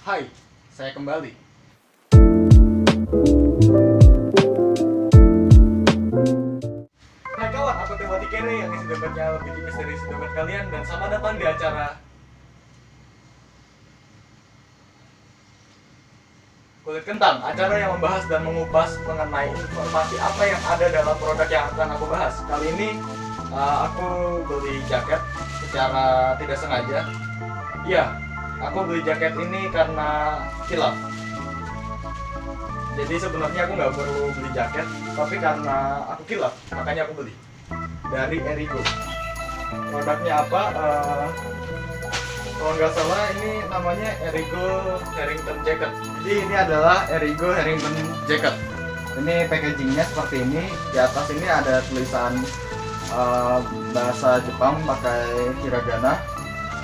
Hai, saya kembali. Hai kawan, aku Timothy Kere yang isi dompetnya lebih tipis dari isi dompet kalian. Dan selamat datang di acara Kulit Kentang, acara yang membahas dan mengupas mengenai informasi apa yang ada dalam produk yang akan aku bahas. Kali ini aku beli jaket secara tidak sengaja. Iya, aku beli jaket ini karena kilaf. Jadi sebenarnya aku nggak perlu beli jaket, tapi karena aku kilaf, makanya aku beli dari Erigo. Produknya apa? Kalau nggak salah ini namanya Erigo Harrington Jacket. Jadi ini adalah Erigo Harrington Jacket. Ini packagingnya seperti ini. Di atas ini ada tulisan bahasa Jepang pakai hiragana.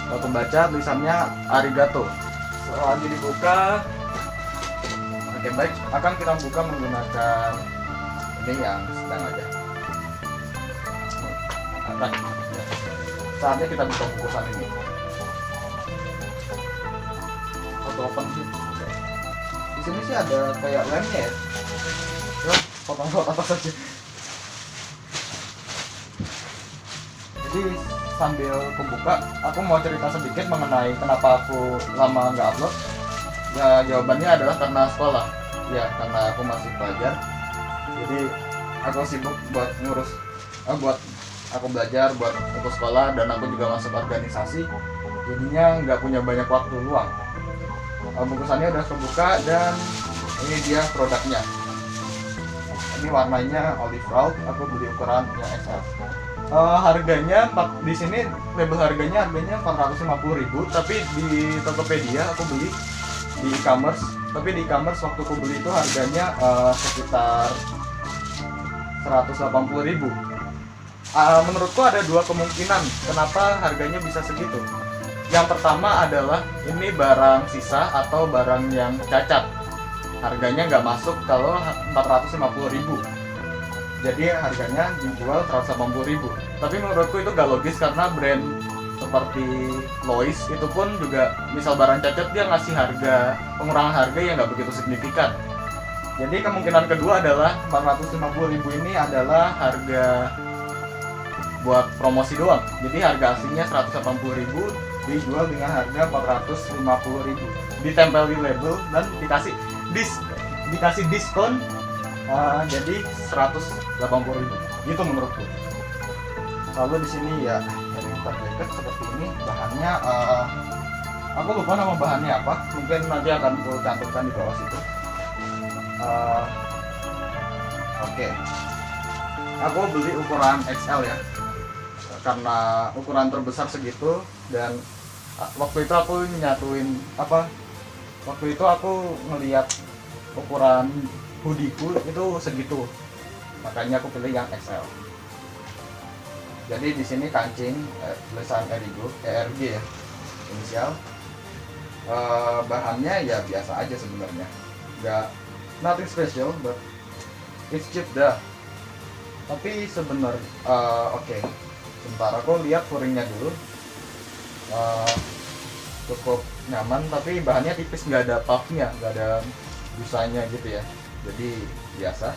Kalau pembaca tulisannya arigato. Selanjutnya dibuka. Oke, baik, akan kita buka menggunakan ini yang sedang aja. Nah, saatnya kita buka bungkusan ini. Open sih. Di sini sih ada kayak lemnya ya. Terus potong-potong atas aja. Jadi sambil pembuka, aku mau cerita sedikit mengenai kenapa aku lama nggak upload. Ya jawabannya adalah karena sekolah. Ya karena aku masih pelajar. Jadi aku sibuk buat ngurus, buat aku belajar, buat aku sekolah, dan aku juga masuk organisasi. Jadinya nggak punya banyak waktu luang. Bungkusannya udah terbuka dan ini dia produknya. Ini warnanya olive brown. Aku beli ukuran yang XL. Harganya di sini label harganya 450.000, tapi di Tokopedia aku beli di e-commerce. Tapi di e-commerce waktu aku beli itu harganya sekitar 180.000. Menurutku ada dua kemungkinan kenapa harganya bisa segitu. Yang pertama adalah ini barang sisa atau barang yang cacat. Harganya nggak masuk kalau 450.000. Jadi harganya dijual 180.000. Tapi menurutku itu nggak logis karena brand seperti Lois itu pun juga misal barang cacat dia ngasih harga pengurangan harga yang nggak begitu signifikan. Jadi kemungkinan kedua adalah 450.000 ini adalah harga buat promosi doang. Jadi harga aslinya 180.000 dijual dengan harga 450.000. Ditempel di label dan dikasih diskon jadi 180.000. Gitu menurutku. Lalu di sini ya Harrington Jacket seperti ini. Bahannya aku lupa nama bahannya apa. Mungkin nanti akan aku cantumkan di bawah situ. Oke. Aku beli ukuran XL ya. Karena ukuran terbesar segitu, dan waktu itu aku nyatuin waktu itu aku ngelihat ukuran hoodieku itu segitu, makanya aku pilih yang XL. Jadi di sini kancing tulisan Erigo, ERG ya, inisial. Bahannya ya biasa aja sebenarnya, nggak nothing special, but it's cheap dah. Tapi sebenarnya oke. Sebentar, aku lihat furingnya dulu. Cukup nyaman, tapi bahannya tipis, nggak ada puffnya, nggak ada busanya gitu ya. Jadi biasa.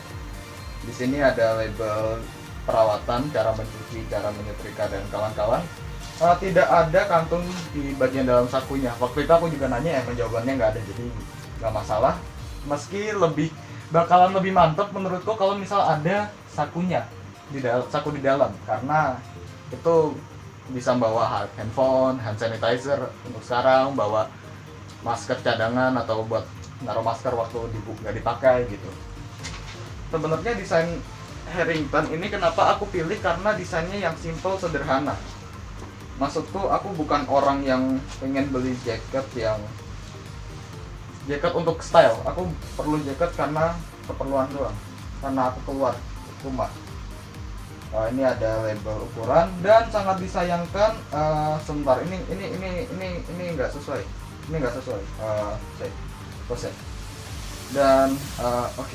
Di sini ada label perawatan, cara mencuci, cara menyetrika, dan kawan-kawan. Tidak ada kantung di bagian dalam sakunya. Waktu itu aku juga nanya, jawabannya nggak ada, jadi nggak masalah. Meski bakalan lebih mantap menurutku kalau misal ada sakunya saku di dalam, karena itu bisa bawa handphone, hand sanitizer untuk sekarang, bawa masker cadangan atau buat naruh masker waktu nggak dipakai gitu. Sebenarnya desain Harrington ini kenapa aku pilih, karena desainnya yang simple, sederhana. Maksudku aku bukan orang yang pengen beli jaket untuk style. Aku perlu jaket karena keperluan doang, karena aku keluar rumah. Ini ada label ukuran, dan sangat disayangkan sebentar, ini nggak sesuai, proses. Dan oke.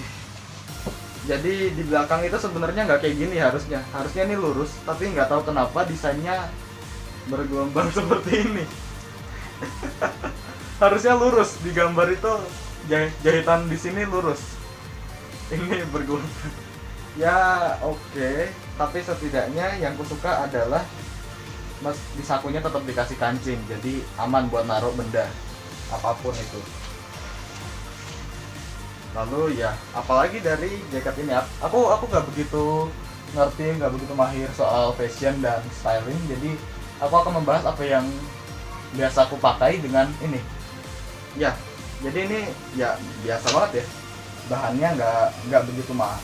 Jadi di belakang itu sebenarnya nggak kayak gini, harusnya ini lurus, tapi nggak tahu kenapa desainnya bergelombang seperti ini. harusnya lurus di gambar itu, jahitan di sini lurus, ini bergelombang. Ya oke. Tapi setidaknya yang kusuka adalah di sakunya tetap dikasih kancing, jadi aman buat naruh benda apapun itu. Lalu ya apalagi dari jaket ini, aku nggak begitu ngerti, nggak begitu mahir soal fashion dan styling, jadi aku akan membahas apa yang biasa aku pakai dengan ini. Ya, jadi ini ya biasa banget ya. Bahannya nggak begitu mahal.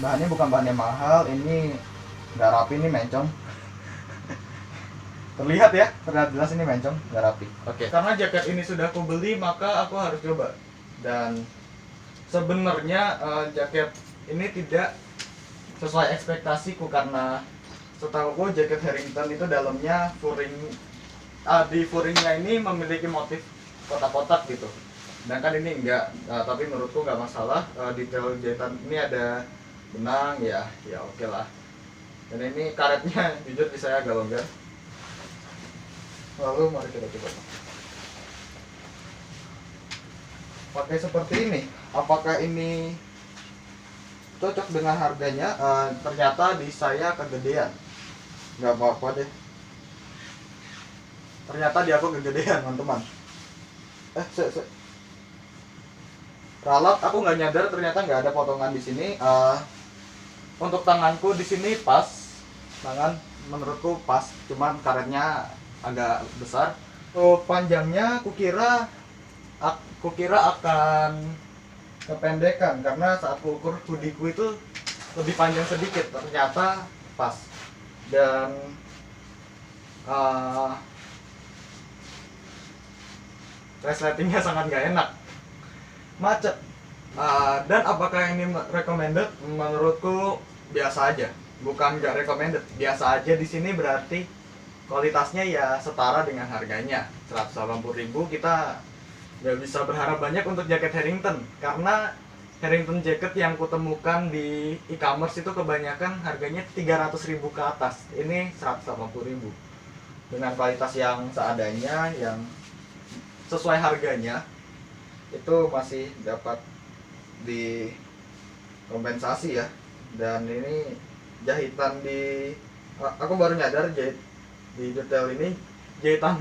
Bahannya bukan bahan yang mahal. Ini nggak rapi, ini mencong. Terlihat ya, terlihat jelas ini mencong, nggak rapi. Oke. Karena jaket ini sudah aku beli, maka aku harus coba. Dan sebenarnya jaket ini tidak sesuai ekspektasiku, karena setahuku jaket Harrington itu dalamnya furing. Di furingnya ini memiliki motif kotak-kotak gitu. Sedangkan ini enggak, tapi menurutku nggak masalah. Detail jahitan ini ada benang, ya oke lah. Dan ini karetnya jujur di saya agak longgar. Lalu mari kita coba pakai seperti ini. Apakah ini cocok dengan harganya? Ternyata di saya kegedean. Nggak apa-apa deh. Ternyata di aku kegedean, teman-teman. Ralat, aku nggak nyadar ternyata nggak ada potongan di sini. Untuk tanganku di sini pas, tangan menurutku pas, cuman karetnya agak besar. Panjangnya kukira akan kependekan, karena saat ku ukur hoodieku itu lebih panjang sedikit, ternyata pas. Dan resletingnya sangat nggak enak, macet. Dan apakah ini recommended? Menurutku biasa aja, bukan nggak recommended, biasa aja. Di sini berarti kualitasnya ya setara dengan harganya 180.000. Kita nggak bisa berharap banyak untuk jaket Harrington, karena Harrington jaket yang kutemukan di e-commerce itu kebanyakan harganya 300.000 ke atas. Ini 180.000 dengan kualitas yang seadanya, yang sesuai harganya, itu masih dapat dikompensasi ya. Dan ini jahitan aku baru nyadar di detail ini, jahitan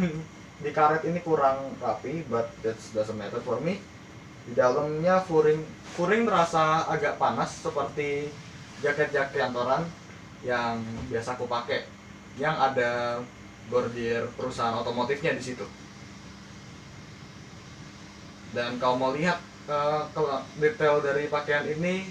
di karet ini kurang rapi, but that doesn't matter for me. Di dalamnya furing terasa agak panas, seperti jaket-jaket kantoran yang biasa aku pakai, yang ada bordir perusahaan otomotifnya di situ. Dan kalau mau lihat detail dari pakaian ini,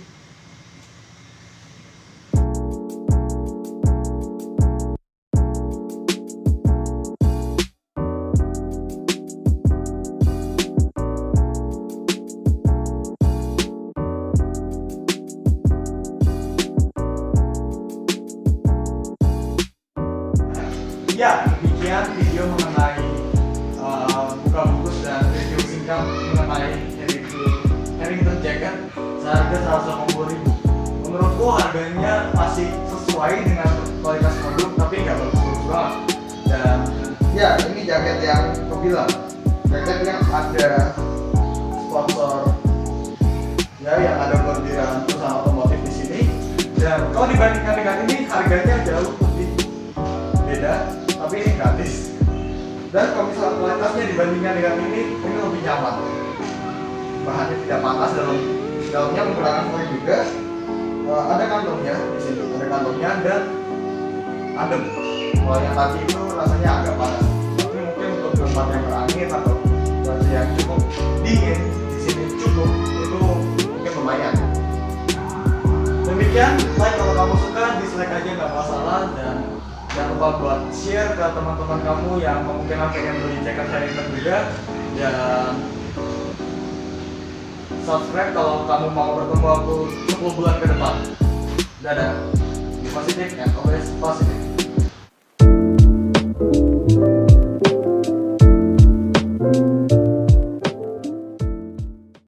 ya demikian video mengenai buka bungkus dan review singkat mengenai Harrington jacket seharga 180.000. Menurutku harganya masih sesuai dengan kualitas produk, tapi nggak bagus banget. Dan ya ini jaket yang aku bilang, jaket yang ada sponsor ya, yang ada bordiran perusahaan otomotif di sini. Dan kalau dibandingkan dengan ini, harganya jauh lebih beda, tapi ini gratis. Dan kalau misalnya kualitasnya dibandingkan dengan ini lebih nyaman. Bahannya tidak panas, dalamnya menggunakan foil juga. Ada kantongnya di sini, ada kantongnya dan adem. Kalau yang tadi itu rasanya agak panas, tapi mungkin untuk tempat yang berangin atau cuaca yang cukup dingin, di sini cukup, itu mungkin lumayan. Demikian, like kalau kamu suka, dislike aja nggak masalah. Dan jangan lupa buat share ke teman-teman kamu yang kemungkinan pengen beli jaket Harrington juga. Dan subscribe kalau kamu mau bertemu aku 10 bulan ke depan. Dadah. Be positive and always positive.